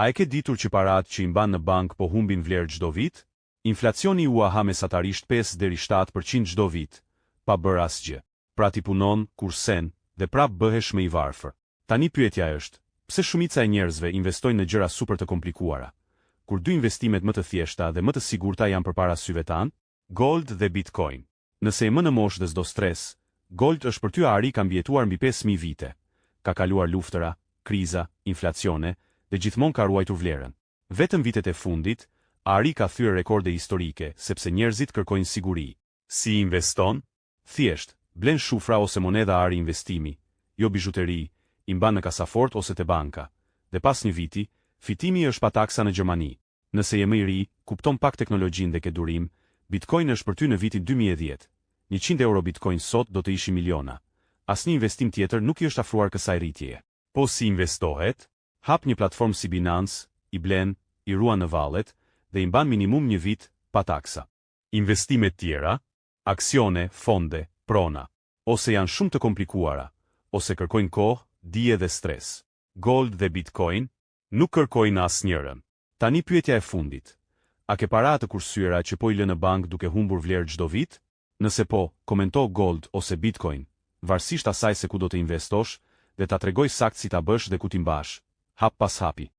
A e ke ditur që paratë që i mban në bank po humbin vlerë çdo vit? Inflacioni u aha mesatarisht 5 deri 7% çdo vit, pa bërë asgjë. Pra ti punon, kursen, dhe prap bëhesh më i varfër. Tani pyetja është, pse shumica e njerëzve investojnë në gjëra super të komplikuara, kur dy investimet më të thjeshta dhe më të sigurta janë përpara syve tanë? Gold dhe Bitcoin. Nëse je më në moshë dhe s'do stres, gold është për ty ari ka mbjetuar mbi 5000 vite. Ka kaluar luftëra, kriza, inflacione, dhe gjithmonë ka ruajtur vlerën. Vetëm vitet e fundit, ari ka thyer rekorde historike sepse njerëzit kërkojnë siguri. Si investon? Thjesht, blen shufra ose monedha ari investimi, jo bizhuteri, i mban në kasafort ose te banka. Dhe pas një viti, fitimi është pa taksa në Gjermani. Nëse je më i ri, kupton pak teknologjinë dhe ke durim, Bitcoin është për ty në vitin 2010. 100 euro Bitcoin sot do të ishi miliona. Asnjë investim tjetër nuk i është afruar kësaj rritjeje. Po si investohet? Hap një platformë si Binance, i blen, i ruan në vallet dhe i mban minimum një vit pa taksa. Investimet tjera, aksione, fonde, prona, ose janë shumë të komplikuara, ose kërkojnë kohë, dije dhe stres. Gold dhe Bitcoin nuk kërkojnë asnjërin. Tani pyetja e fundit. A ke para të kursyera që po i lë në bank duke humbur vlerë çdo vit? Nëse po, komento Gold ose Bitcoin, varësisht asaj se ku do të investosh, dhe ta tregoj sakt si ta bësh dhe ku ti mbash, hap pas hapi.